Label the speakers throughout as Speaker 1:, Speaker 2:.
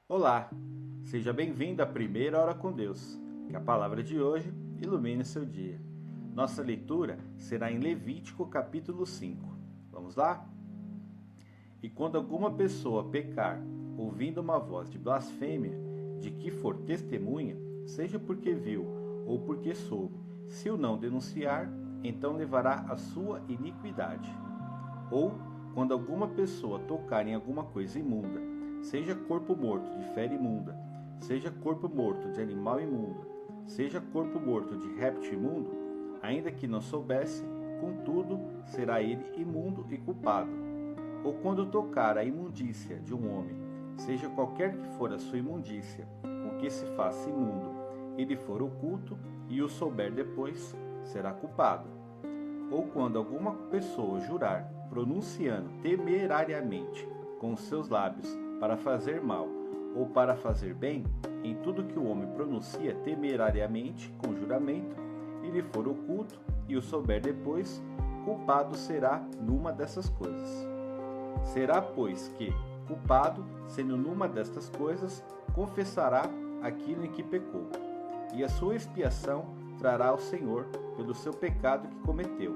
Speaker 1: Olá, seja bem-vindo à primeira hora com Deus. Que a palavra de hoje ilumine seu dia. Nossa leitura será em Levítico capítulo 5. Vamos lá? E quando alguma pessoa pecar, ouvindo uma voz de blasfêmia, de que for testemunha, seja porque viu ou porque soube, se o não denunciar, então levará a sua iniquidade. Ou quando alguma pessoa tocar em alguma coisa imunda, seja corpo morto de fera imunda, seja corpo morto de animal imundo, seja corpo morto de réptil imundo, ainda que não soubesse, contudo, será ele imundo e culpado. Ou quando tocar a imundícia de um homem, seja qualquer que for a sua imundícia, com que se faça imundo, ele for oculto e o souber depois, será culpado. Ou quando alguma pessoa jurar, pronunciando temerariamente com os seus lábios para fazer mal ou para fazer bem, em tudo que o homem pronuncia temerariamente com juramento, e lhe for oculto e o souber depois, culpado será numa dessas coisas. Será, pois, que, culpado, sendo numa destas coisas, confessará aquilo em que pecou, e a sua expiação trará ao Senhor pelo seu pecado que cometeu,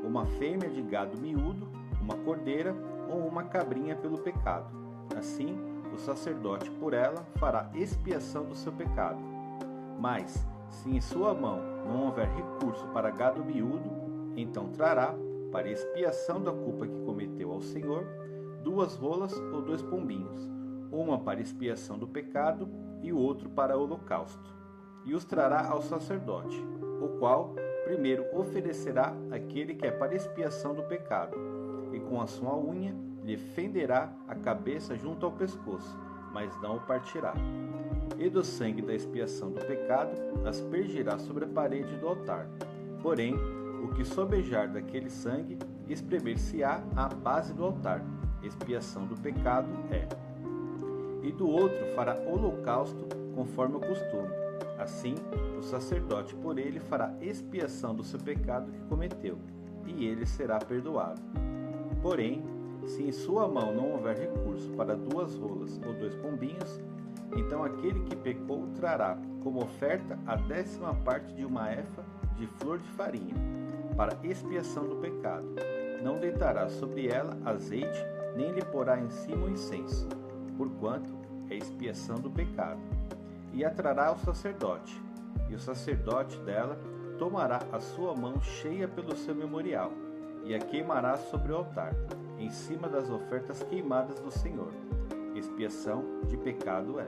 Speaker 1: uma fêmea de gado miúdo, uma cordeira ou uma cabrinha pelo pecado. Assim, o sacerdote por ela fará expiação do seu pecado. Mas, se em sua mão não houver recurso para gado miúdo, então trará, para expiação da culpa que cometeu ao Senhor, 2 rolas ou 2 pombinhos, uma para expiação do pecado e o outro para holocausto. E os trará ao sacerdote, o qual primeiro oferecerá aquele que é para expiação do pecado, e com a sua unha lhe fenderá a cabeça junto ao pescoço, mas não o partirá. E do sangue da expiação do pecado aspergirá sobre a parede do altar. Porém, o que sobejar daquele sangue, espremer-se-á à base do altar. Expiação do pecado é. E do outro fará holocausto conforme o costume. Assim, o sacerdote por ele fará expiação do seu pecado que cometeu, e ele será perdoado. Porém, se em sua mão não houver recurso para 2 rolas ou 2 pombinhos, então aquele que pecou trará como oferta a 10ª parte de uma efa de flor de farinha, para expiação do pecado. Não deitará sobre ela azeite, nem lhe porá em cima o incenso, porquanto é expiação do pecado. E a trará ao sacerdote, e o sacerdote dela tomará a sua mão cheia pelo seu memorial, e a queimará sobre o altar, em cima das ofertas queimadas do Senhor. Expiação de pecado é.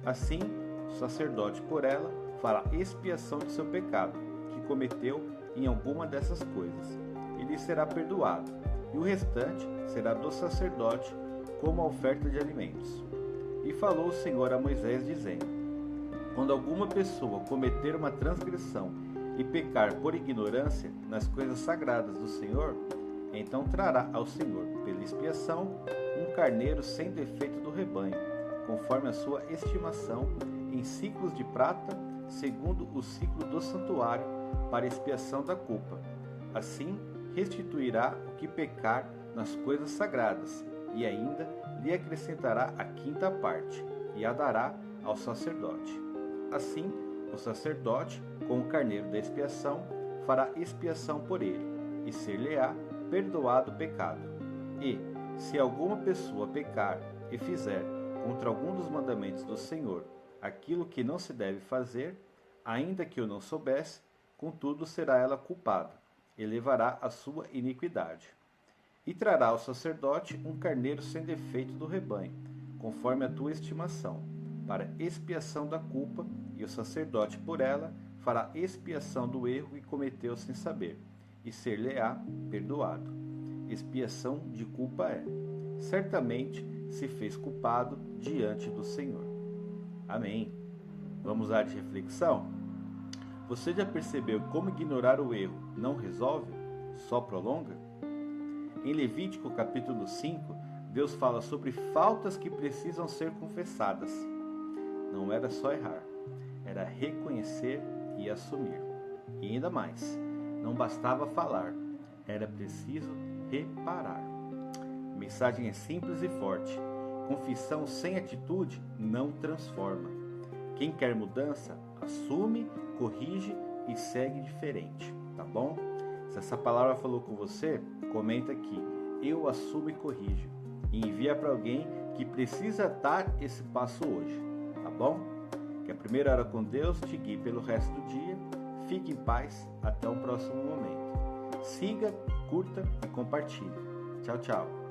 Speaker 1: Assim, o sacerdote por ela fará expiação de seu pecado, que cometeu em alguma dessas coisas, e lhe será perdoado, e o restante será do sacerdote como a oferta de alimentos. E falou o Senhor a Moisés, dizendo: quando alguma pessoa cometer uma transgressão e pecar por ignorância nas coisas sagradas do Senhor, então trará ao Senhor, pela expiação, um carneiro sem defeito do rebanho, conforme a sua estimação, em ciclos de prata, segundo o ciclo do santuário, para expiação da culpa. Assim, restituirá o que pecar nas coisas sagradas, e ainda lhe acrescentará a 5ª parte, e a dará ao sacerdote. Assim, o sacerdote, com o carneiro da expiação, fará expiação por ele, e ser-lhe-á perdoado o pecado. E, se alguma pessoa pecar e fizer, contra algum dos mandamentos do Senhor, aquilo que não se deve fazer, ainda que eu não soubesse, contudo será ela culpada, e levará a sua iniquidade. E trará ao sacerdote um carneiro sem defeito do rebanho, conforme a tua estimação, para expiação da culpa, e o sacerdote por ela fará expiação do erro que cometeu sem saber, e ser-lhe-á perdoado. Expiação de culpa é. Certamente se fez culpado diante do Senhor. Amém. Vamos à de reflexão? Você já percebeu como ignorar o erro não resolve, só prolonga? Em Levítico capítulo 5, Deus fala sobre faltas que precisam ser confessadas. Não era só errar, era reconhecer e assumir. E ainda mais, não bastava falar, era preciso reparar. A mensagem é simples e forte. Confissão sem atitude não transforma. Quem quer mudança, assume, corrige e segue diferente, tá bom? Se essa palavra falou com você, comenta aqui, eu assumo e corrijo. E envia para alguém que precisa dar esse passo hoje, tá bom? Que a primeira hora com Deus te guie pelo resto do dia. Fique em paz, até o próximo momento. Siga, curta e compartilhe. Tchau, tchau.